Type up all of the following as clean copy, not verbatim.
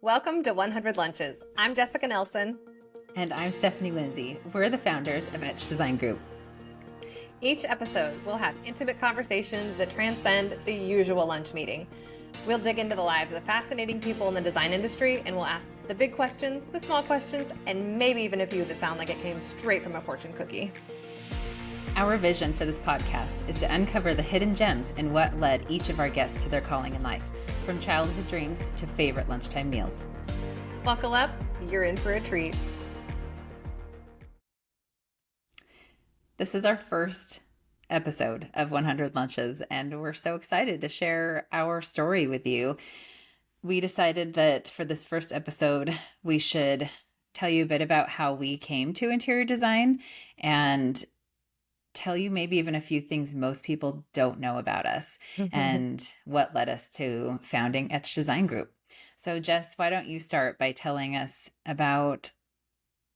Welcome to 100 Lunches. I'm Jessica Nelson. And I'm Stephanie Lindsey. We're the founders of Etch Design Group. Each episode, we'll have intimate conversations that transcend the usual lunch meeting. We'll dig into the lives of fascinating people in the design industry, and we'll ask the big questions, the small questions, and maybe even a few that sound like it came straight from a fortune cookie. Our vision for this podcast is to uncover the hidden gems in what led each of our guests to their calling in life, from childhood dreams to favorite lunchtime meals. Buckle up, you're in for a treat. This is our first episode of 100 Lunches, and we're so excited to share our story with you. We decided that for this first episode, we should tell you a bit about how we came to interior design and tell you maybe even a few things most people don't know about us and what led us to founding Etch Design Group. So Jess, why don't you start by telling us about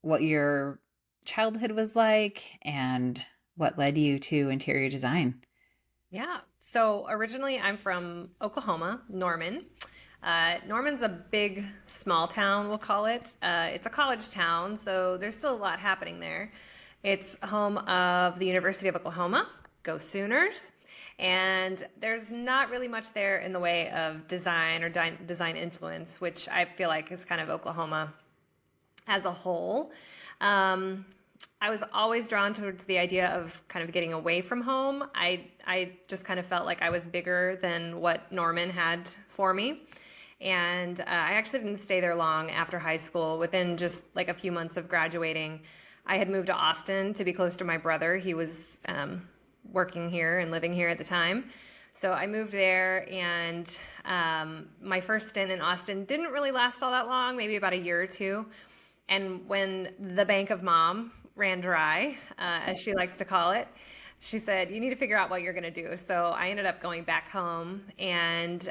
what your childhood was like and what led you to interior design? Yeah, so originally I'm from Oklahoma, Norman. Norman's a big, small town, we'll call it. It's a college town, so there's still a lot happening there. It's home of the University of Oklahoma, go Sooners, and there's not really much there in the way of design or design influence, which I feel like is kind of Oklahoma as a whole. I was always drawn towards the idea of kind of getting away from home. I just kind of felt like I was bigger than what Norman had for me. And I actually didn't stay there long after high school. Within just like a few months of graduating, I had moved to Austin to be close to my brother. He was working here and living here at the time. So I moved there, and my first stint in Austin didn't really last all that long, maybe about a year or two. And when the bank of mom ran dry, as she likes to call it, she said, you need to figure out what you're going to do. So I ended up going back home and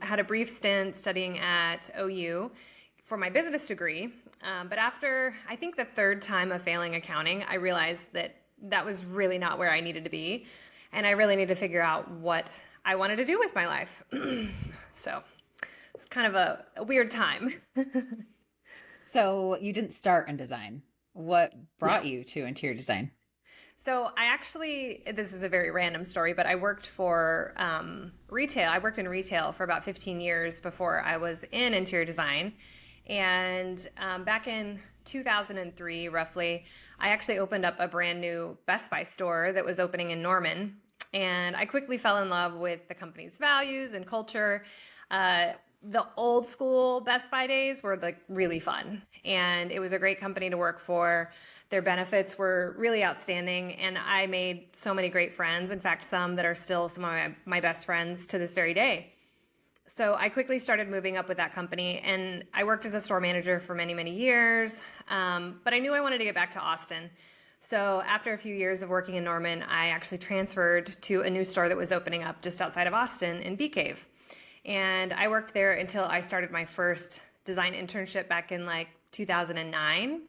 had a brief stint studying at OU for my business degree. But after, I think the third time of failing accounting, I realized that that was really not where I needed to be. And I really needed to figure out what I wanted to do with my life. So it's kind of a weird time. So you didn't start in design. What brought you to interior design? So this is a very random story, but I worked for retail. I worked in retail for about 15 years before I was in interior design. And back in 2003, roughly, I actually opened up a brand new Best Buy store that was opening in Norman. And I quickly fell in love with the company's values and culture. The old school Best Buy days were like really fun, and it was a great company to work for. Their benefits were really outstanding, and I made so many great friends. In fact, some that are still some of my best friends to this very day. So I quickly started moving up with that company, and I worked as a store manager for many, many years. But I knew I wanted to get back to Austin. So after a few years of working in Norman, I actually transferred to a new store that was opening up just outside of Austin in Bee Cave. And I worked there until I started my first design internship back in like 2009.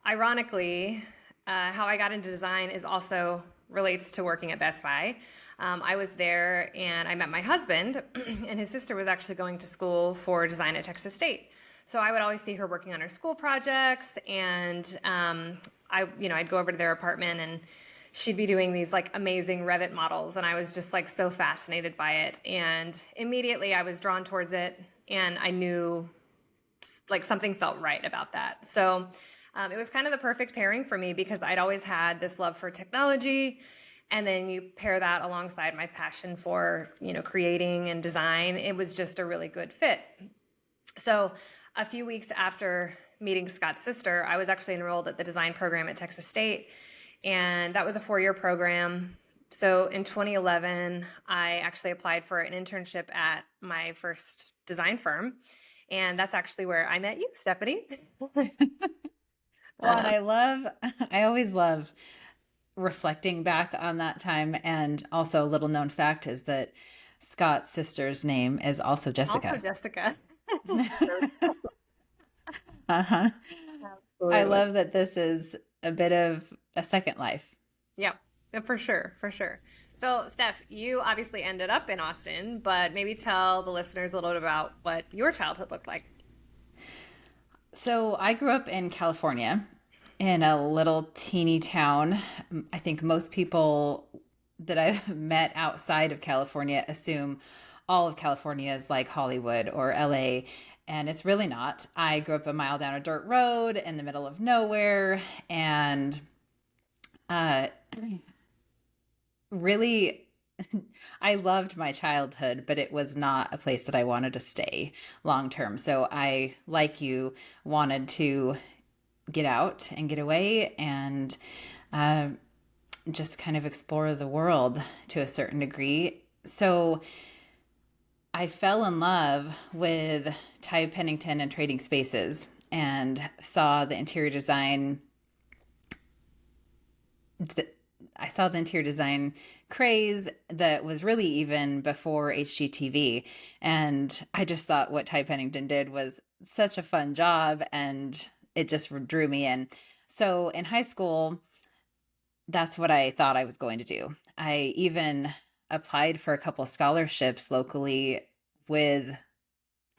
Ironically, how I got into design is also relates to working at Best Buy. I was there and I met my husband, and his sister was actually going to school for design at Texas State. So I would always see her working on her school projects, and I'd go over to their apartment, and she'd be doing these like amazing Revit models, and I was just like so fascinated by it. And immediately I was drawn towards it, and I knew like something felt right about that. So it was kind of the perfect pairing for me, because I'd always had this love for technology, and then you pair that alongside my passion for, creating and design. It was just a really good fit. So a few weeks after meeting Scott's sister, I was actually enrolled at the design program at Texas State. And that was a 4-year program. So in 2011, I actually applied for an internship at my first design firm. And that's actually where I met you, Stephanie. Well, and I always love reflecting back on that time. And also a little known fact is that Scott's sister's name is also Jessica. Also Jessica. Uh-huh. Absolutely. I love that this is a bit of a second life. Yeah, for sure, for sure. So, Steph, you obviously ended up in Austin, but maybe tell the listeners a little bit about what your childhood looked like. So I grew up in California in a little teeny town. I think most people that I've met outside of California assume all of California is like Hollywood or LA, and it's really not. I grew up a mile down a dirt road in the middle of nowhere, and uh, really, I loved my childhood, but it was not a place that I wanted to stay long term. So I, like you, wanted to get out and get away and uh, just kind of explore the world to a certain degree. So I fell in love with Ty Pennington and Trading Spaces and saw the interior design. I saw the interior design craze that was really even before HGTV. And I just thought what Ty Pennington did was such a fun job and it just drew me in. So in high school, that's what I thought I was going to do. I even applied for a couple of scholarships locally with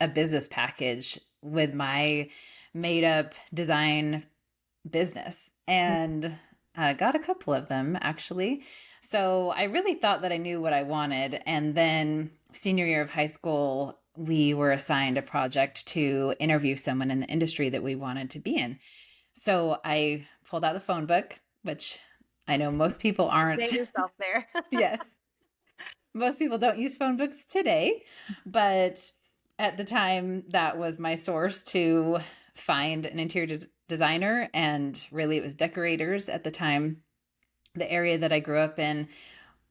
a business package with my made up design business and got a couple of them actually. So I really thought that I knew what I wanted. And then senior year of high school, we were assigned a project to interview someone in the industry that we wanted to be in. So I pulled out the phone book, which I know most people aren't. Date yourself there. Yes. Most people don't use phone books today, but at the time that was my source to find an interior designer, and really it was decorators at the time. The area that I grew up in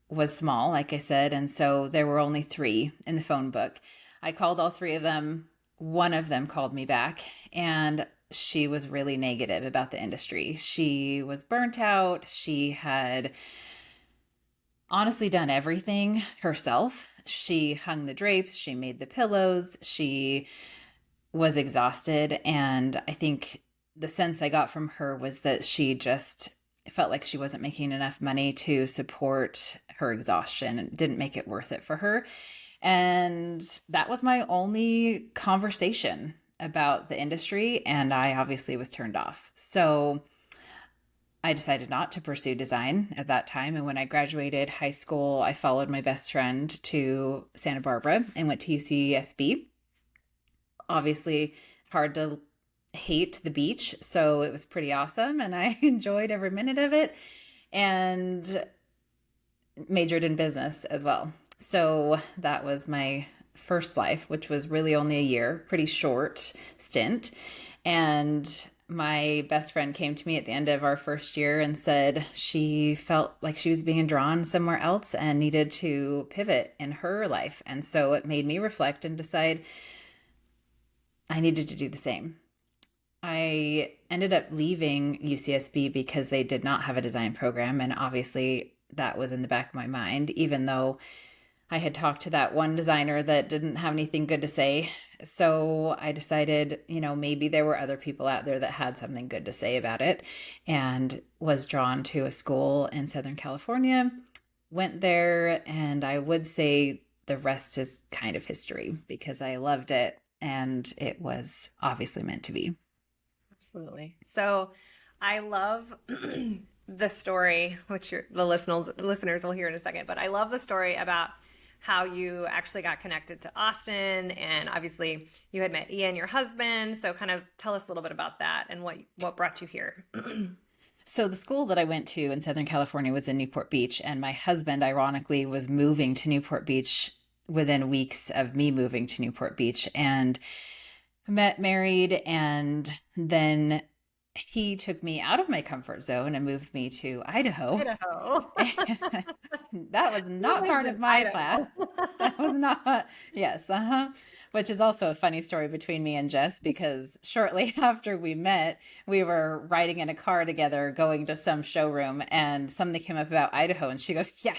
was small, like I said, and so there were only 3 in the phone book. I called all 3 of them. One of them called me back, and she was really negative about the industry. She was burnt out. She had honestly done everything herself. She hung the drapes, she made the pillows, she was exhausted. And I think the sense I got from her was that she just felt like she wasn't making enough money to support her exhaustion and didn't make it worth it for her. And that was my only conversation about the industry. And I obviously was turned off. So I decided not to pursue design at that time. And when I graduated high school, I followed my best friend to Santa Barbara and went to UCSB. Obviously, hard to hate the beach. So it was pretty awesome. And I enjoyed every minute of it and majored in business as well. So that was my first life, which was really only a year, pretty short stint. And my best friend came to me at the end of our first year and said she felt like she was being drawn somewhere else and needed to pivot in her life. And so it made me reflect and decide I needed to do the same. I ended up leaving UCSB because they did not have a design program. And obviously that was in the back of my mind, even though I had talked to that one designer that didn't have anything good to say. So I decided, maybe there were other people out there that had something good to say about it, and was drawn to a school in Southern California, went there, and I would say the rest is kind of history because I loved it and it was obviously meant to be. Absolutely. So I love the story, which the listeners will hear in a second, but I love the story about how you actually got connected to Austin, and obviously you had met Ian, your husband. So kind of tell us a little bit about that and what brought you here. So the school that I went to in Southern California was in Newport Beach, and my husband, ironically, was moving to Newport Beach within weeks of me moving to Newport Beach, and met, married, and then he took me out of my comfort zone and moved me to Idaho. Idaho. That was not part of my plan. That was not, yes, which is also a funny story between me and Jess, because shortly after we met, we were riding in a car together going to some showroom, and something came up about Idaho, and she goes, yeah,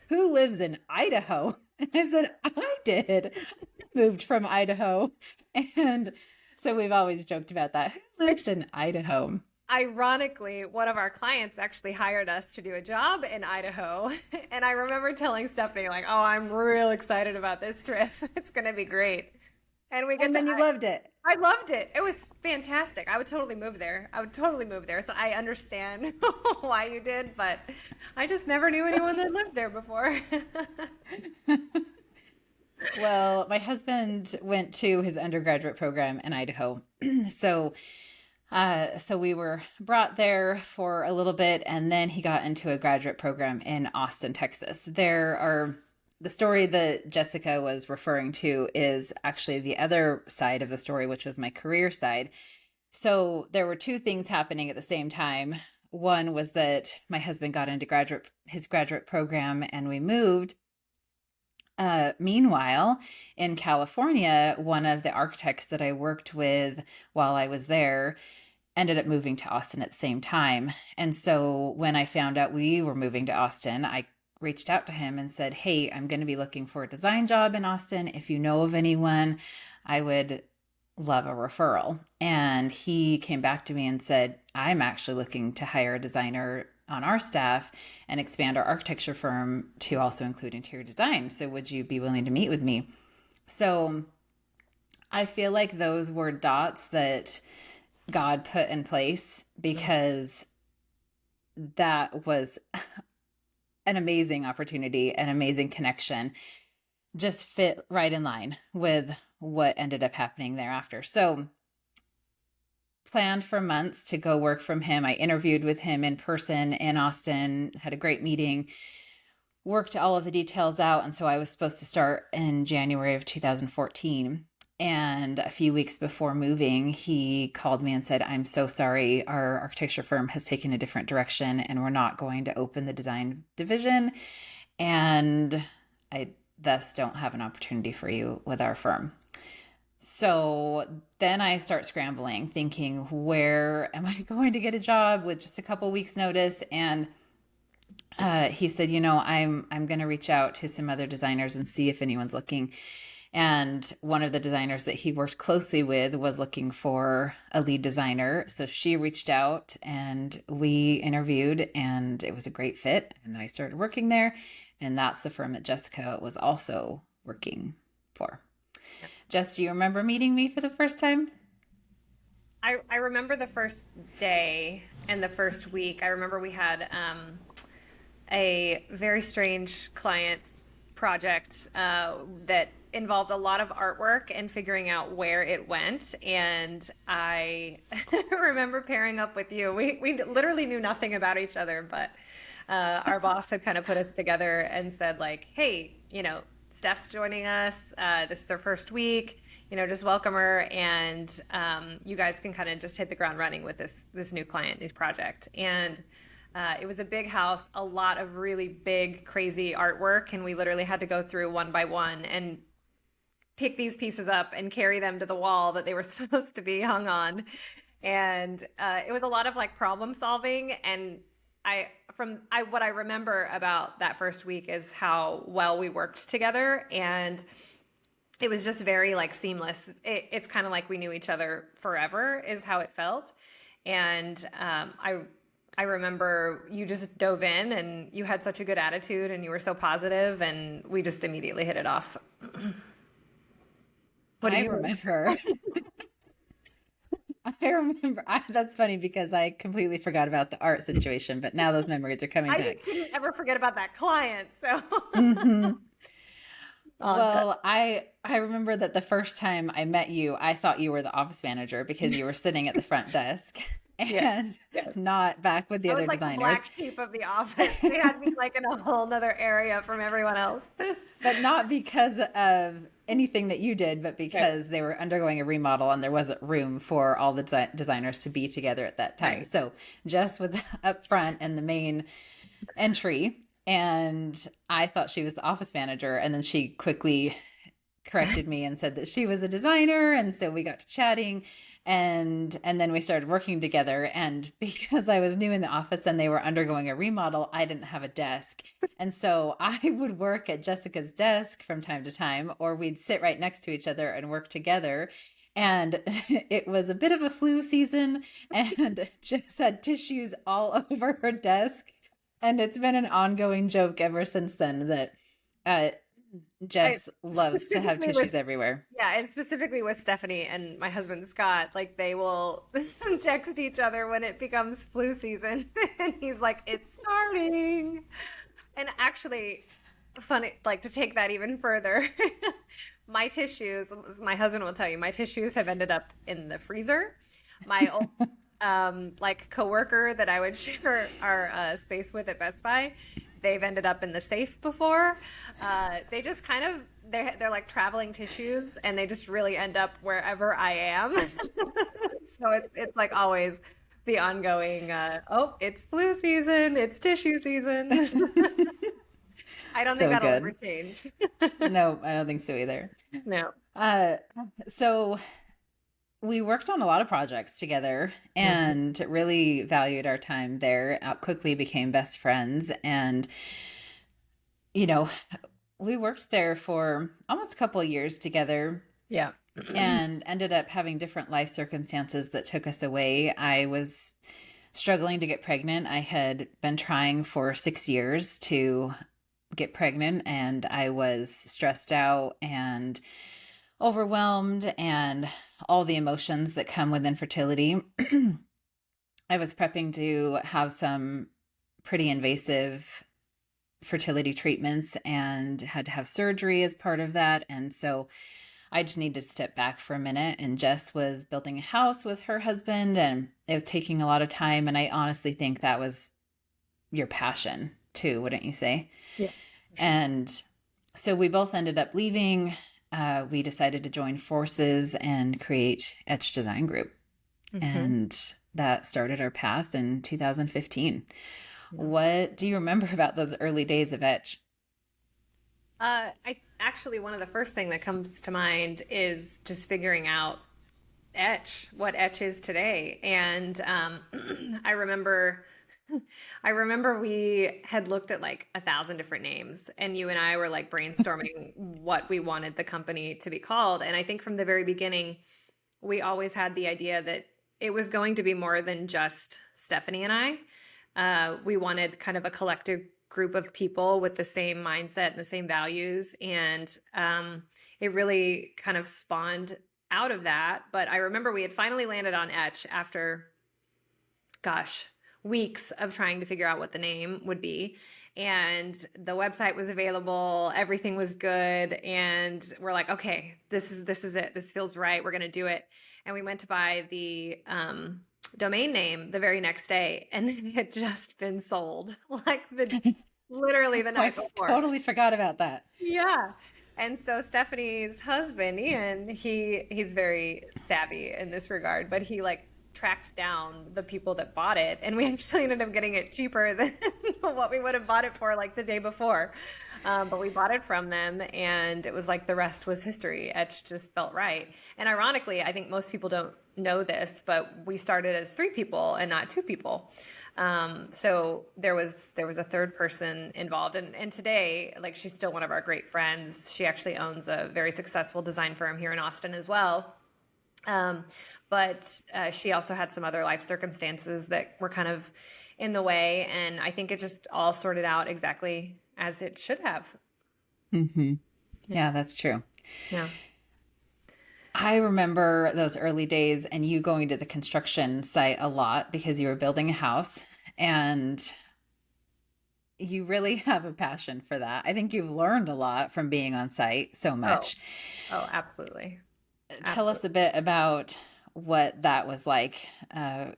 who lives in Idaho? And I said, I did. Moved from Idaho. And so we've always joked about that. Who lives in Idaho? ironically, one of our clients actually hired us to do a job in Idaho. And I remember telling Stephanie, like, oh, I'm real excited about this trip. It's going to be great. And we get And to, then you loved it. I loved it. It was fantastic. I would totally move there. I would totally move there. So I understand why you did, but I just never knew anyone that lived there before. Well, my husband went to his undergraduate program in Idaho. So so we were brought there for a little bit, and then he got into a graduate program in Austin, Texas. The story that Jessica was referring to is actually the other side of the story, which was my career side. So there were two things happening at the same time. One was that my husband got into his graduate program and we moved. Meanwhile, in California, one of the architects that I worked with while I was there ended up moving to Austin at the same time. And so when I found out we were moving to Austin, I reached out to him and said, hey, I'm going to be looking for a design job in Austin. If you know of anyone, I would love a referral. And he came back to me and said, I'm actually looking to hire a designer on our staff and expand our architecture firm to also include interior design. So would you be willing to meet with me? So I feel like those were dots that God put in place, because that was an amazing opportunity, an amazing connection, just fit right in line with what ended up happening thereafter. So planned for months to go work from him. I interviewed with him in person in Austin, had a great meeting, worked all of the details out. And so I was supposed to start in January of 2014. And a few weeks before moving, he called me and said, I'm so sorry, our architecture firm has taken a different direction and we're not going to open the design division. And I thus don't have an opportunity for you with our firm. So then I start scrambling, thinking, where am I going to get a job with just a couple weeks notice? And he said, I'm going to reach out to some other designers and see if anyone's looking. And one of the designers that he worked closely with was looking for a lead designer. So she reached out and we interviewed, and it was a great fit. And I started working there. And that's the firm that Jessica was also working for. Jess, do you remember meeting me for the first time? I remember the first day and the first week. I remember we had a very strange client project that involved a lot of artwork and figuring out where it went. And I remember pairing up with you. We literally knew nothing about each other, but our boss had kind of put us together and said, like, hey, Steph's joining us. This is her first week. Just welcome her, and you guys can kind of just hit the ground running with this new client, new project. And it was a big house, a lot of really big, crazy artwork, and we literally had to go through one by one and pick these pieces up and carry them to the wall that they were supposed to be hung on. And it was a lot of like problem solving. And what I remember about that first week is how well we worked together, and it was just very like seamless. It's kind of like we knew each other forever is how it felt. And I remember you just dove in and you had such a good attitude and you were so positive, and we just immediately hit it off. What do you remember? That's funny because I completely forgot about the art situation, but now those memories are coming back. I just couldn't ever forget about that client. So, well, I remember that the first time I met you, I thought you were the office manager because you were sitting at the front desk and not back with the other designers. I was like the black sheep of the office. They had me like in a whole nother area from everyone else. But not because of anything that you did, but because they were undergoing a remodel and there wasn't room for all the designers to be together at that time. Right. So Jess was up front in the main entry, and I thought she was the office manager. And then she quickly corrected me and said that she was a designer. And so we got to chatting, and then we started working together. And because I was new in the office and they were undergoing a remodel, I didn't have a desk. And so I would work at Jessica's desk from time to time, or we'd sit right next to each other and work together. And it was a bit of a flu season, and Jess had tissues all over her desk. And it's been an ongoing joke ever since then that uh, I Jess loves to have specifically with tissues everywhere. Yeah, and specifically with Stephanie and my husband Scott, like they will text each other when it becomes flu season, and he's like, "It's starting." And actually, funny, like to take that even further, my tissues, my husband will tell you, my tissues have ended up in the freezer. My old like coworker that I would share our space with at Best Buy, they've ended up in the safe before. They just kind of they're like traveling tissues, and they just really end up wherever I am. So it's like always the ongoing. Oh, it's flu season. It's tissue season. I don't think So that'll ever good. change. No, I don't think so either. No. Uh, so we worked on a lot of projects together and really valued our time there. Quickly became best friends. And, you know, we worked there for almost a couple of years together Yeah. and ended up having different life circumstances that took us away. I was struggling to get pregnant. I had been trying for 6 years to get pregnant, and I was stressed out and overwhelmed and all the emotions that come with infertility. I was prepping to have some pretty invasive fertility treatments and had to have surgery as part of that. And so I just needed to step back for a minute. And Jess was building a house with her husband, and it was taking a lot of time. And I honestly think that was your passion too, wouldn't you say? Yeah. Sure. And so we both ended up leaving. We decided to join forces and create Etch Design Group. And that started our path in 2015. Yeah. What do you remember about those early days of Etch? I actually one of the first thing that comes to mind is just figuring out Etch, what Etch is today. And I remember I remember we had looked at like 1,000 different names, and you and I were like brainstorming what we wanted the company to be called. And I think from the very beginning, we always had the idea that it was going to be more than just Stephanie and I. We wanted kind of a collective group of people with the same mindset and the same values. And it really kind of spawned out of that. But I remember we had finally landed on Etch after, gosh, weeks of trying to figure out what the name would be. And the website was available, everything was good, and we're like, okay, this is it. This feels right. We're gonna do it. And we went to buy the domain name the very next day, and then it had just been sold, like literally the I night before. totally forgot about that. Yeah. And so Stephanie's husband, Ian, he's very savvy in this regard, but he like tracked down the people that bought it, and we actually ended up getting it cheaper than what we would have bought it for like the day before. But we bought it from them, and it was like the rest was history. Etch just felt right. And ironically, I think most people don't know this, but we started as 3 people and not 2 people. So there was a third person involved, and today, like, she's still one of our great friends. She actually owns a very successful design firm here in Austin as well. But she also had some other life circumstances that were kind of in the way, and I think it just all sorted out exactly as it should have. Mm-hmm. Yeah, that's true. Yeah. I remember those early days and you going to the construction site a lot because you were building a house, and you really have a passion for that. I think you've learned a lot from being on site so Oh, much. oh, absolutely. Tell us Absolutely. a bit about what that was like,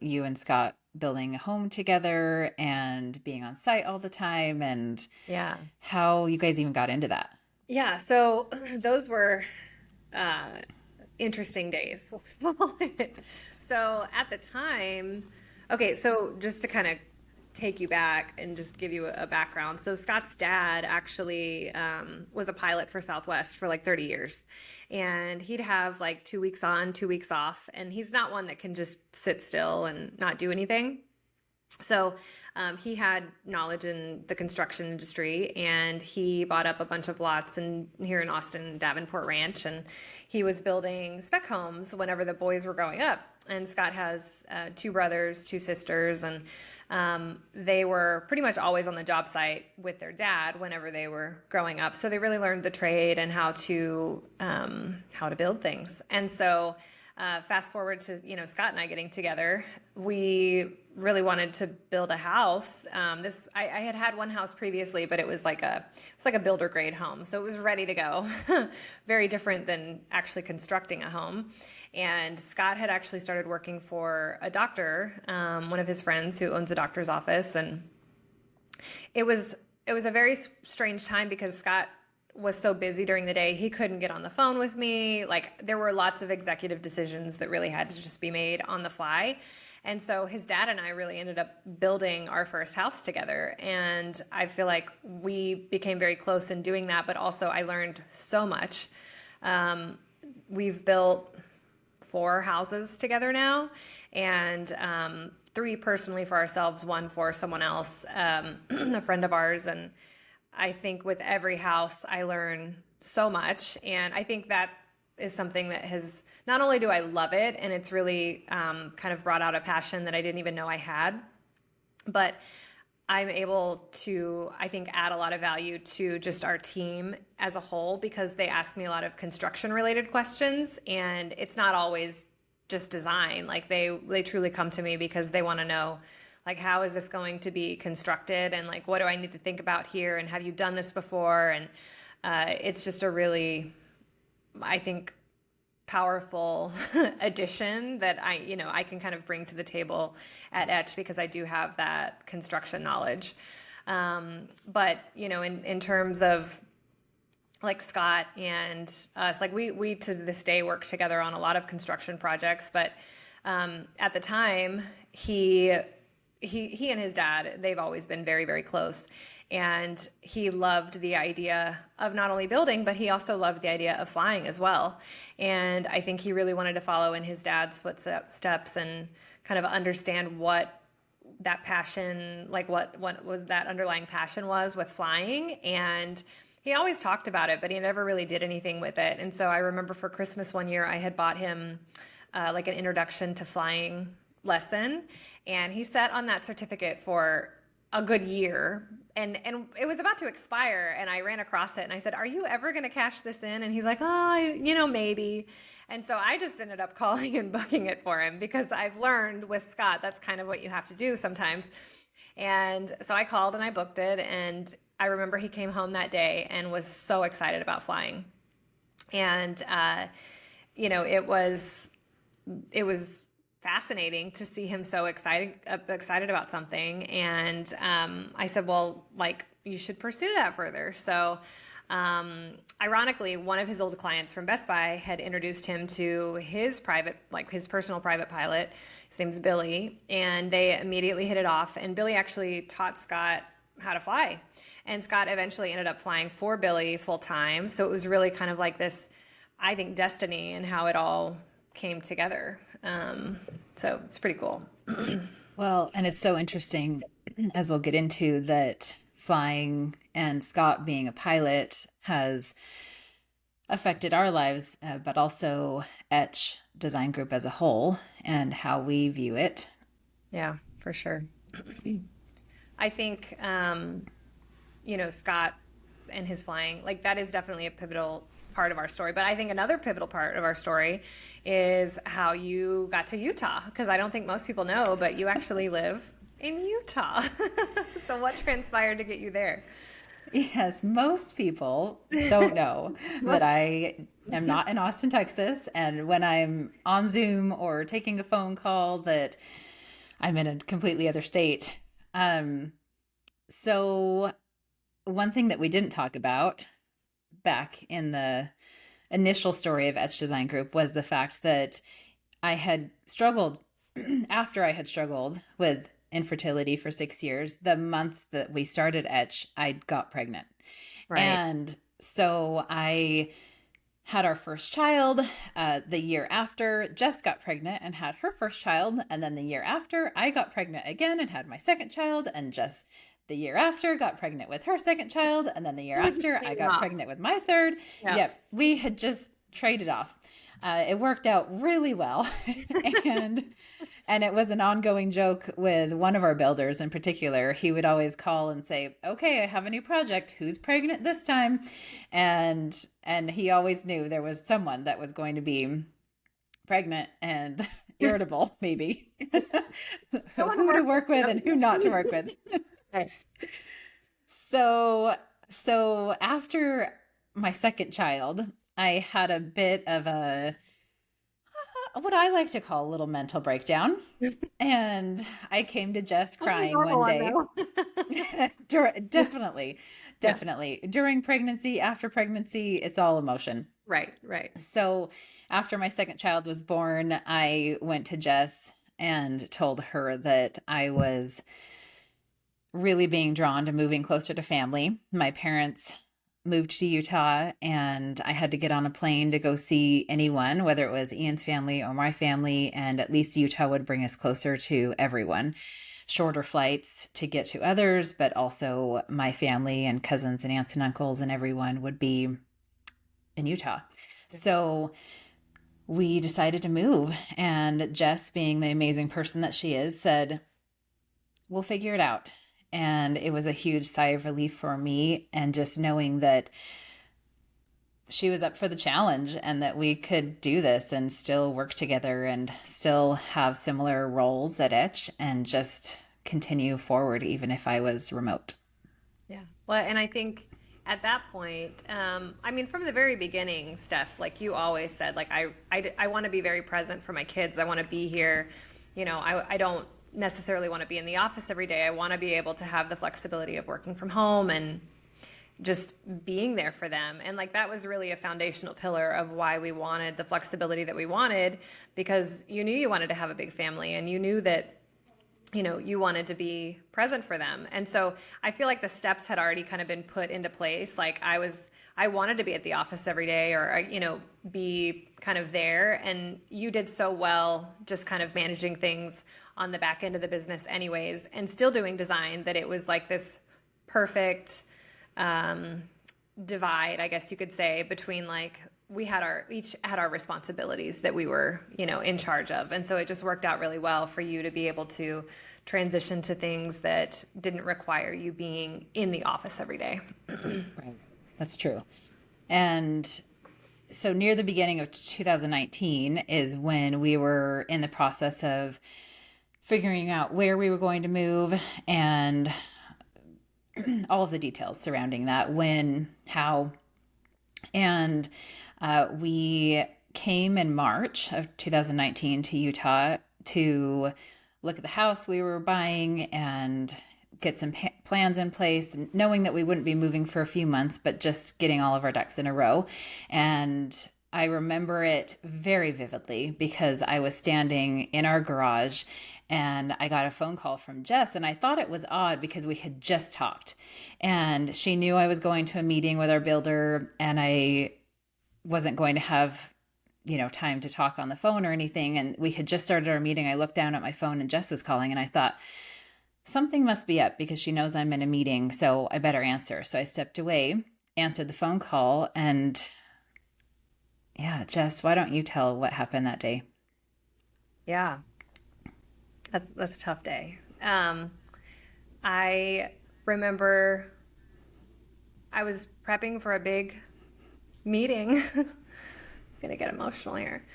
you and Scott building a home together and being on site all the time, and Yeah. how you guys even got into that. Yeah. So those were uh, interesting days. So at the time, okay, so just to kind of take you back and just give you a background. So Scott's dad actually was a pilot for Southwest for like 30 years. And he'd have like 2 weeks on, 2 weeks off. And he's not one that can just sit still and not do anything. So he had knowledge in the construction industry, and he bought up a bunch of lots here in Austin, Davenport Ranch, and he was building spec homes whenever the boys were growing up. And Scott has two brothers, two sisters, and they were pretty much always on the job site with their dad whenever they were growing up. So they really learned the trade and how to build things. And so fast forward to Scott and I getting together, we really wanted to build a house. I had one house previously, but it was like a builder grade home, so it was ready to go. Very different than actually constructing a home. And Scott had actually started working for a doctor, one of his friends who owns a doctor's office, and it was a very strange time because Scott was so busy during the day, he couldn't get on the phone with me. Like, there were lots of executive decisions that really had to just be made on the fly. And so his dad and I really ended up building our first house together. And I feel like we became very close in doing that, but also I learned so much. We've built 4 houses together now, and 3 personally for ourselves, 1 for someone else, a friend of ours. And I think with every house, I learn so much. And I think that is something that has, not only do I love it, and it's really kind of brought out a passion that I didn't even know I had, but I'm able to, I think, add a lot of value to just our team as a whole, because they ask me a lot of construction related questions, and it's not always just design. Like, they truly come to me because they want to know, like, how is this going to be constructed, and like, what do I need to think about here, and have you done this before? And it's just a really, I think, powerful addition that I can kind of bring to the table at Etch, because I do have that construction knowledge. But in terms of like Scott and us, like we to this day work together on a lot of construction projects. But at the time, he and his dad, they've always been very, very close. And he loved the idea of not only building, but he also loved the idea of flying as well. And I think he really wanted to follow in his dad's footsteps and kind of understand what that passion, like what was that underlying passion was with flying. And he always talked about it, but he never really did anything with it. And so I remember for Christmas one year, I had bought him like an introduction to flying lesson. And he sat on that certificate for a good year, and it was about to expire, and I ran across it and I said, "Are you ever going to cash this in?" And he's like, "Oh, maybe." And so I just ended up calling and booking it for him, because I've learned with Scott, that's kind of what you have to do sometimes. And so I called and I booked it, and I remember he came home that day and was so excited about flying. And it was fascinating to see him so excited about something. And I said, well, like, you should pursue that further. So ironically, one of his old clients from Best Buy had introduced him to his personal private pilot. His name's Billy, and they immediately hit it off. And Billy actually taught Scott how to fly. And Scott eventually ended up flying for Billy full time. So it was really kind of like this, I think, destiny and how it all came together. So it's pretty cool. Well, and it's so interesting, as we'll get into, that flying and Scott being a pilot has affected our lives, but also Etch Design Group as a whole and how we view it. Yeah, for sure. I think, Scott and his flying, like, that is definitely a pivotal part of our story. But I think another pivotal part of our story is how you got to Utah, because I don't think most people know, but you actually live in Utah. So what transpired to get you there? Yes, most people don't know that I am not in Austin, Texas, and when I'm on Zoom or taking a phone call, that I'm in a completely other state. So one thing that we didn't talk about back in the initial story of Etch Design Group was the fact that I had struggled after I had struggled with infertility for 6 years. The month that we started Etch, I got pregnant. Right. And so I had our first child. The year after, Jess got pregnant and had her first child. And then the year after, I got pregnant again and had my second child. And Jess, the year after, got pregnant with her second child. And then the year after, I got pregnant with my third. Yeah. Yep, we had just traded off. It worked out really well. And it was an ongoing joke with one of our builders in particular. He would always call and say, "Okay, I have a new project. Who's pregnant this time?" And he always knew there was someone that was going to be pregnant and irritable, maybe. Who to work with and who not to work with. Okay. So after my second child, I had a bit of what I like to call a little mental breakdown. And I came to Jess crying one day. Definitely. During pregnancy, after pregnancy, it's all emotion. Right. So after my second child was born, I went to Jess and told her that I was really being drawn to moving closer to family. My parents moved to Utah, and I had to get on a plane to go see anyone, whether it was Ian's family or my family, and at least Utah would bring us closer to everyone. Shorter flights to get to others, but also my family and cousins and aunts and uncles and everyone would be in Utah. So we decided to move, and Jess, being the amazing person that she is, said, "We'll figure it out." And it was a huge sigh of relief for me, and just knowing that she was up for the challenge and that we could do this and still work together and still have similar roles at Etch and just continue forward, even if I was remote. Yeah. Well, and I think at that point, I mean, from the very beginning, Steph, like you always said, like I want to be very present for my kids. I want to be here. I don't necessarily want to be in the office every day. I want to be able to have the flexibility of working from home and just being there for them. And like that was really a foundational pillar of why we wanted the flexibility that we wanted, because you knew you wanted to have a big family and you knew that you wanted to be present for them. And so I feel like the steps had already kind of been put into place. Like I wanted to be at the office every day, or be kind of there, and you did so well just kind of managing things on the back end of the business anyways, and still doing design, that it was like this perfect divide, I guess you could say, between like we had each had our responsibilities that we were in charge of, and so it just worked out really well for you to be able to transition to things that didn't require you being in the office every day. Right. That's true. And so near the beginning of 2019 is when we were in the process of figuring out where we were going to move and all of the details surrounding that, when, how. And we came in March of 2019 to Utah to look at the house we were buying and get some plans in place, knowing that we wouldn't be moving for a few months, but just getting all of our ducks in a row. And I remember it very vividly because I was standing in our garage and I got a phone call from Jess, and I thought it was odd because we had just talked, and she knew I was going to a meeting with our builder and I wasn't going to have time to talk on the phone or anything. And we had just started our meeting. I looked down at my phone and Jess was calling, and I thought, something must be up because she knows I'm in a meeting, so I better answer. So I stepped away, answered the phone call, and yeah, Jess, why don't you tell what happened that day? Yeah, that's a tough day. I remember I was prepping for a big meeting. Gonna get emotional here.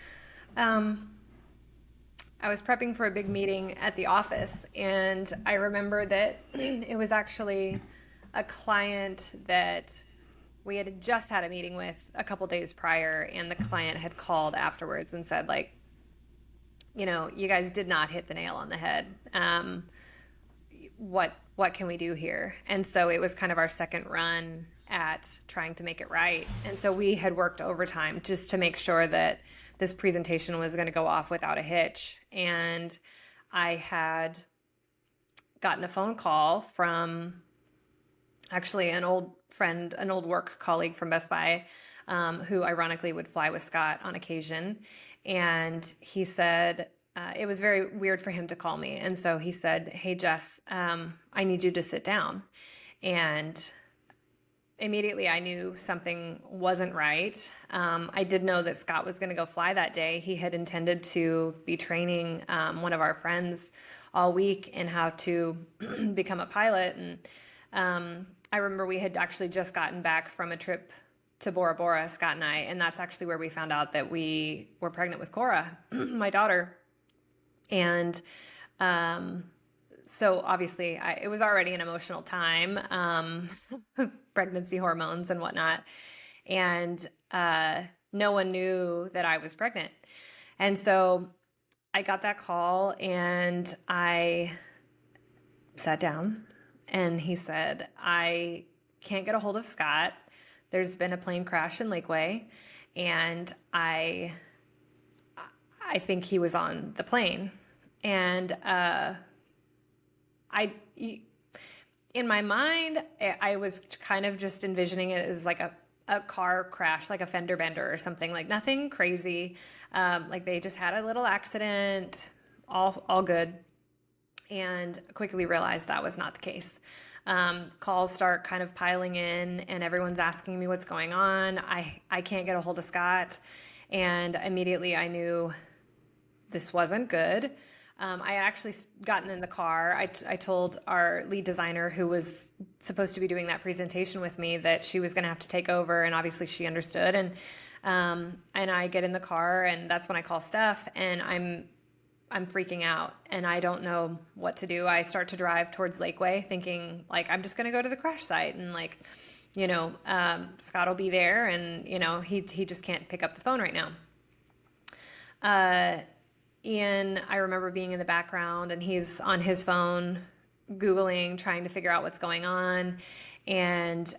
I was prepping for a big meeting at the office, and I remember that it was actually a client that we had just had a meeting with a couple days prior, and the client had called afterwards and said, like, you guys did not hit the nail on the head. What can we do here? And so it was kind of our second run at trying to make it right. And so we had worked overtime just to make sure that this presentation was going to go off without a hitch. And I had gotten a phone call from actually an old friend, an old work colleague from Best Buy, who ironically would fly with Scott on occasion. And he said, it was very weird for him to call me. And so he said, "Hey, Jess, I need you to sit down." And immediately I knew something wasn't right. I did know that Scott was going to go fly that day. He had intended to be training one of our friends all week in how to become a pilot. And I remember we had actually just gotten back from a trip to Bora Bora, Scott and I, and that's actually where we found out that we were pregnant with Cora, my daughter. And so obviously it was already an emotional time, pregnancy hormones and whatnot. And no one knew that I was pregnant. And so I got that call and I sat down and he said, "I can't get a hold of Scott. There's been a plane crash in Lakeway and I think he was on the plane." And in my mind, I was kind of just envisioning it as like a car crash, like a fender bender or something, like nothing crazy. Like they just had a little accident, all good. And quickly realized that was not the case. Calls start kind of piling in and everyone's asking me what's going on. I can't get a hold of Scott. And immediately I knew this wasn't good. I had actually gotten in the car. I told our lead designer, who was supposed to be doing that presentation with me, that she was going to have to take over, and obviously she understood. And I get in the car, and that's when I call Steph, and I'm freaking out, and I don't know what to do. I start to drive towards Lakeway, thinking like I'm just going to go to the crash site, and like, Scott will be there, and he just can't pick up the phone right now. Ian, I remember being in the background and he's on his phone, Googling, trying to figure out what's going on. And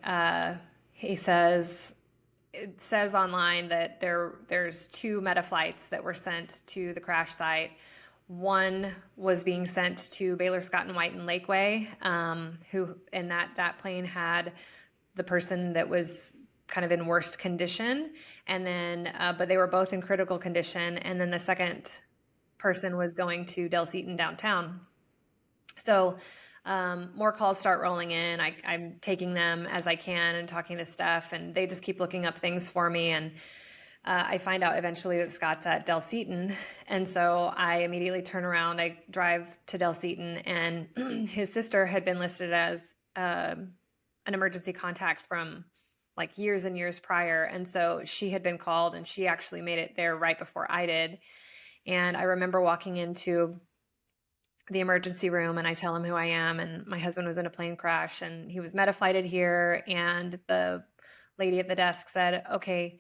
it says online that there's 2 meta flights that were sent to the crash site. One was being sent to Baylor Scott and White in Lakeway, and that plane had the person that was kind of in worst condition. And then, but they were both in critical condition. And then the second person was going to Del Seaton downtown. So more calls start rolling in. I'm taking them as I can and talking to Steph, and they just keep looking up things for me. And I find out eventually that Scott's at Del Seaton. And so I immediately turn around. I drive to Del Seaton, and his sister had been listed as an emergency contact from like years and years prior. And so she had been called, and she actually made it there right before I did. And I remember walking into the emergency room, and I tell him who I am, and my husband was in a plane crash and he was meta-flighted here. And the lady at the desk said, "Okay,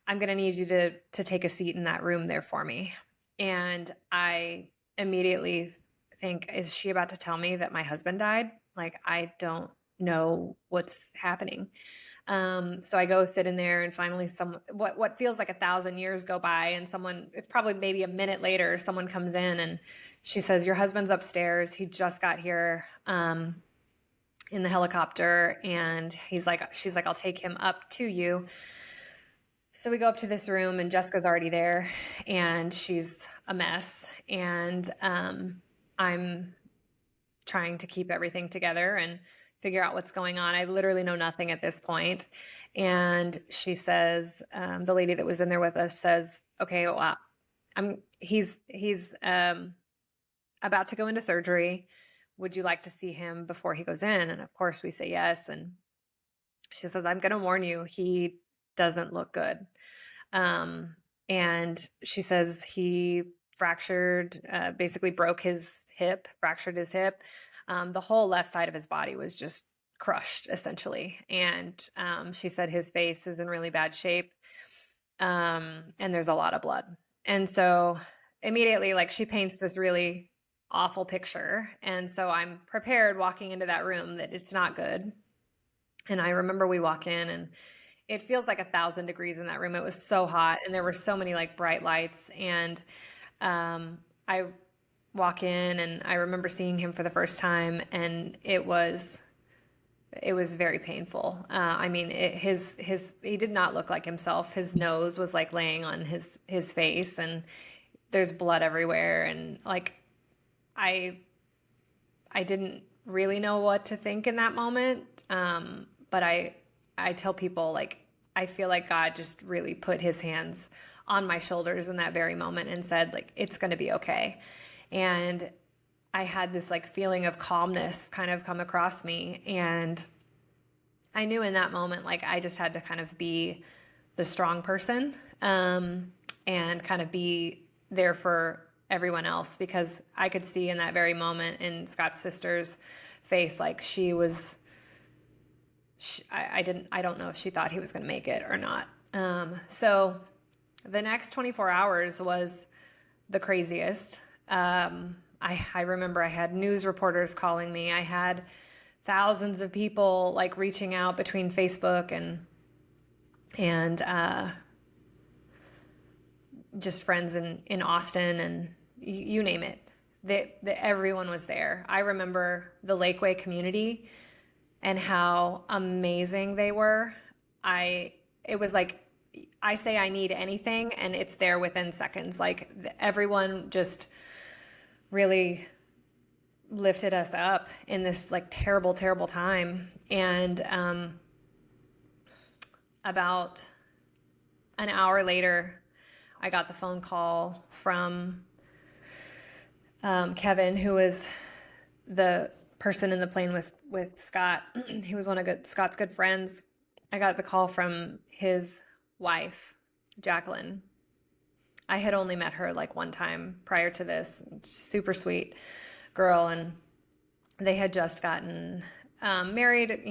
I'm going to need you to take a seat in that room there for me." And I immediately think, is she about to tell me that my husband died? Like, I don't know what's happening. So I go sit in there, and finally what feels like 1,000 years go by, and it's probably maybe a minute later, someone comes in and she says, "Your husband's upstairs. He just got here in the helicopter." And she's like, "I'll take him up to you." So we go up to this room, and Jessica's already there, and she's a mess. And I'm trying to keep everything together and figure out what's going on. I literally know nothing at this point. And she says, the lady that was in there with us says, "Okay, well, he's about to go into surgery. Would you like to see him before he goes in?" And of course we say yes. And she says, "I'm going to warn you, he doesn't look good." And she says he basically broke his hip, fractured his hip. The whole left side of his body was just crushed, essentially. And she said his face is in really bad shape, and there's a lot of blood. And so immediately, like, she paints this really awful picture. And so I'm prepared walking into that room that it's not good. And I remember we walk in, and it feels like 1,000 degrees in that room. It was so hot, and there were so many like bright lights. And I walk in, and I remember seeing him for the first time, and it was It was very painful. I mean, he did not look like himself. His nose was like laying on his face, and there's blood everywhere. And like, I I didn't really know what to think in that moment. But I tell people like I feel like God just really put His hands on my shoulders in that very moment and said like it's going to be okay. And I had this like feeling of calmness kind of come across me, and I knew in that moment like I just had to kind of be the strong person, and kind of be there for everyone else, because I could see in that very moment in Scott's sister's face like I don't know if she thought he was going to make it or not. So the next 24 hours was the craziest. I remember I had news reporters calling me. I had thousands of people like reaching out between Facebook and just friends in Austin, and you name it. Everyone was there. I remember the Lakeway community and how amazing they were. It was like I say I need anything and it's there within seconds. Like everyone just really lifted us up in this like terrible, terrible time. And about an hour later, I got the phone call from Kevin, who was the person in the plane with Scott. He was one of Scott's good friends. I got the call from his wife, Jacqueline. I had only met her like one time prior to this. Super sweet girl, and they had just gotten married,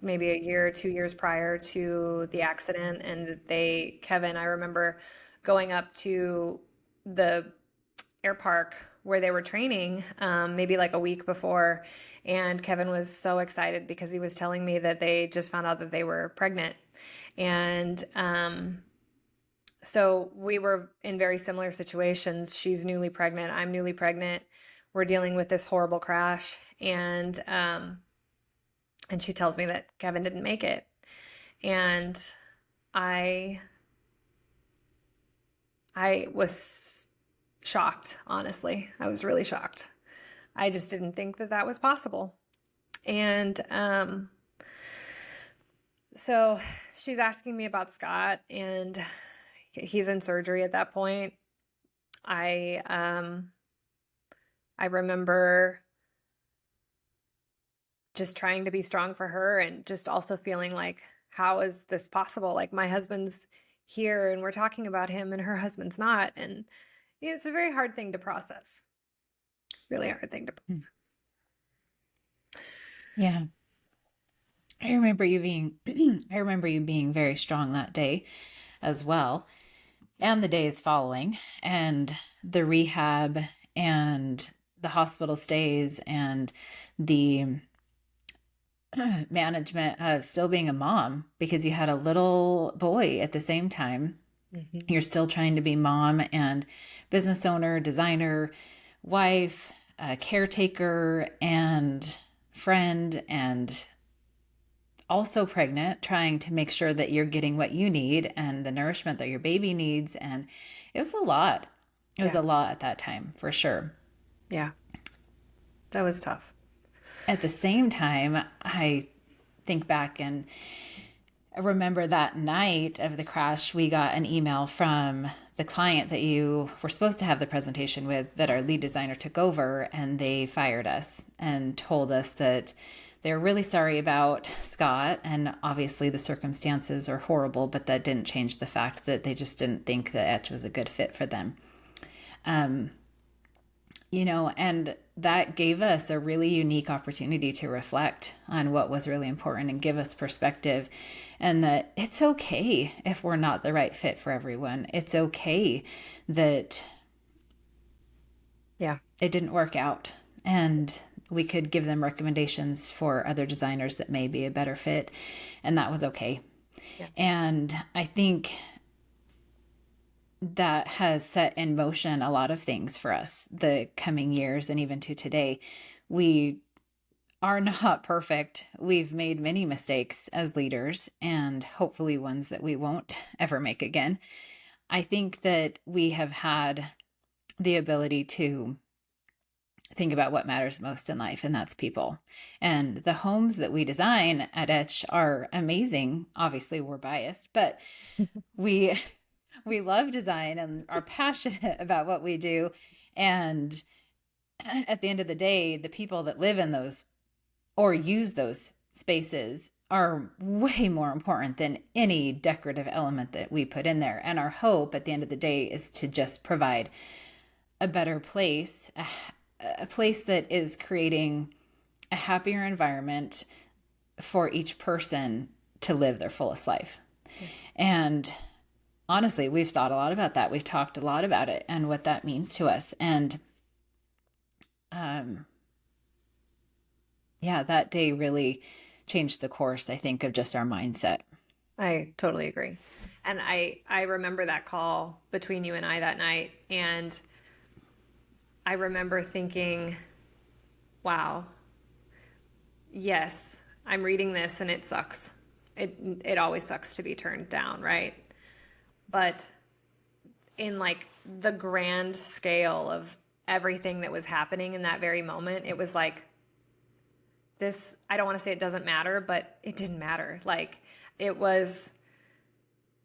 maybe a year or 2 years prior to the accident. And Kevin, I remember going up to the air park where they were training, maybe like a week before. And Kevin was so excited because he was telling me that they just found out that they were pregnant. And so we were in very similar situations. She's newly pregnant. I'm newly pregnant. We're dealing with this horrible crash. And she tells me that Kevin didn't make it. And I was shocked, honestly. I was really shocked. I just didn't think that was possible. And so she's asking me about Scott, and he's in surgery at that point. I remember just trying to be strong for her, and just also feeling like, how is this possible? Like, my husband's here and we're talking about him and her husband's not. And it's a very hard thing to process. Really hard thing to process. Yeah. I remember you being very strong that day as well, and the days following, and the rehab and the hospital stays and the management of still being a mom, because you had a little boy at the same time. Mm-hmm. You're still trying to be mom and business owner, designer, wife, caretaker, and friend, and also pregnant, trying to make sure that you're getting what you need and the nourishment that your baby needs. And it was a lot. It was a lot at that time, for sure. Yeah. That was tough. At the same time, I think back and I remember that night of the crash, we got an email from the client that you were supposed to have the presentation with, that our lead designer took over, and they fired us and told us that they're really sorry about Scott. And obviously the circumstances are horrible, but that didn't change the fact that they just didn't think that Etch was a good fit for them. And that gave us a really unique opportunity to reflect on what was really important and give us perspective, and that it's okay if we're not the right fit for everyone. It's okay that it didn't work out, and we could give them recommendations for other designers that may be a better fit, and that was okay. Yeah. And I think that has set in motion a lot of things for us the coming years, and even to today. We are not perfect. We've made many mistakes as leaders, and hopefully ones that we won't ever make again. I think that we have had the ability to think about what matters most in life, and that's people. And the homes that we design at Etch are amazing. Obviously, we're biased, but we we love design and are passionate about what we do. And at the end of the day, the people that live in those or use those spaces are way more important than any decorative element that we put in there. And our hope at the end of the day is to just provide a better place, a place that is creating a happier environment for each person to live their fullest life. And honestly, we've thought a lot about that. We've talked a lot about it and what that means to us. And yeah, that day really changed the course, I think, of just our mindset. I totally agree. And I remember that call between you and I that night. And I remember thinking, wow, yes, I'm reading this and it sucks. It always sucks to be turned down, right? But in like the grand scale of everything that was happening in that very moment, it was like this, I don't want to say it doesn't matter, but it didn't matter. Like it was,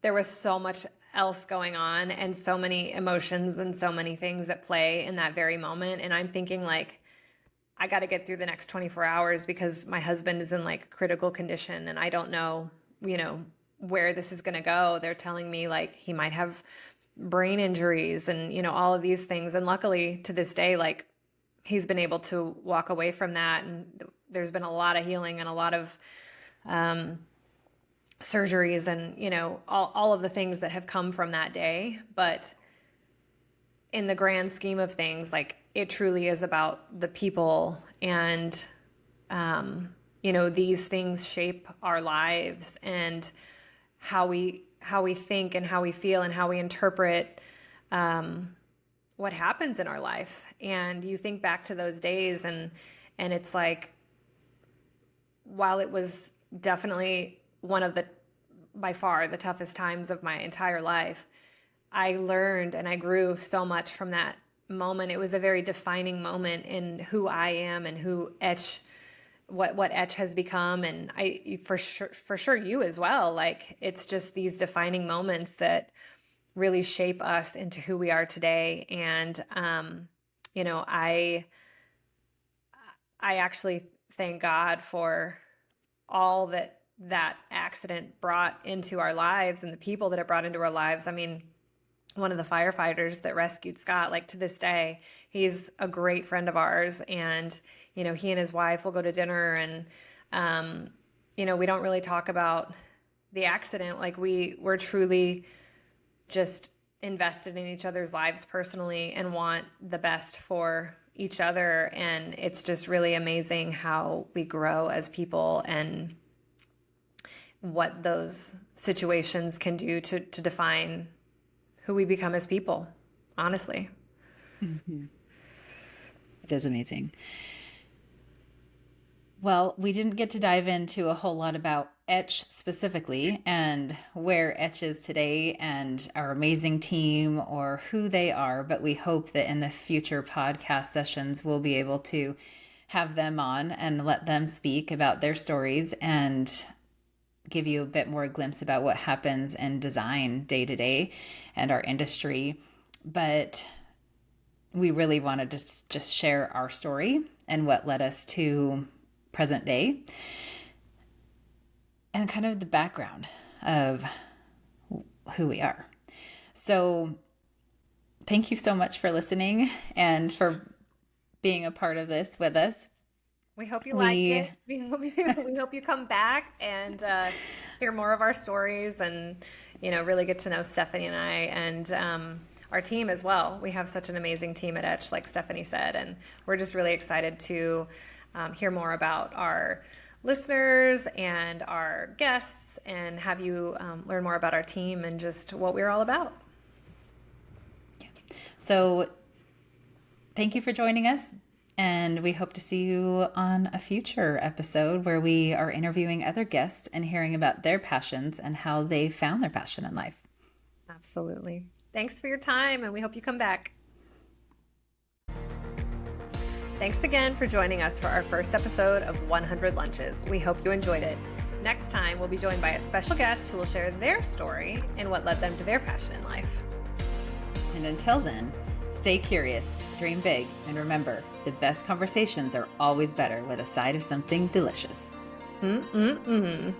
there was so much else going on and so many emotions and so many things at play in that very moment. And I'm thinking like, I got to get through the next 24 hours because my husband is in like critical condition and I don't know, where this is going to go. They're telling me like he might have brain injuries and, all of these things. And luckily to this day, like he's been able to walk away from that. And there's been a lot of healing and a lot of, surgeries and, all of the things that have come from that day. But in the grand scheme of things, like it truly is about the people and, these things shape our lives and how we think and how we feel and how we interpret, what happens in our life. And you think back to those days and it's like, while it was definitely one of the, by far the toughest times of my entire life, I learned and I grew so much from that moment. It was a very defining moment in who I am and who Etch, what Etch has become. And for sure you as well. Like it's just these defining moments that really shape us into who we are today. And, I actually thank God for all that accident brought into our lives and the people that it brought into our lives. I mean, one of the firefighters that rescued Scott, like to this day, he's a great friend of ours. And, he and his wife will go to dinner and, we don't really talk about the accident. Like we're truly just invested in each other's lives personally and want the best for each other. And it's just really amazing how we grow as people and what those situations can do to define who we become as people, honestly. Mm-hmm. It is amazing. Well, we didn't get to dive into a whole lot about Etch specifically and where Etch is today and our amazing team or who they are, but we hope that in the future podcast sessions, we'll be able to have them on and let them speak about their stories and give you a bit more glimpse about what happens in design day to day and our industry. But we really wanted to just share our story and what led us to present day and kind of the background of who we are. So thank you so much for listening and for being a part of this with us. We hope you like it. We hope you come back and hear more of our stories and, really get to know Stephanie and I and our team as well. We have such an amazing team at Etch, like Stephanie said, and we're just really excited to hear more about our listeners and our guests and have you learn more about our team and just what we're all about. So thank you for joining us. And we hope to see you on a future episode where we are interviewing other guests and hearing about their passions and how they found their passion in life. Absolutely. Thanks for your time, and we hope you come back. Thanks again for joining us for our first episode of 100 Lunches. We hope you enjoyed it. Next time, we'll be joined by a special guest who will share their story and what led them to their passion in life. And until then, stay curious, dream big, and remember, the best conversations are always better with a side of something delicious. Mm-mm-mm.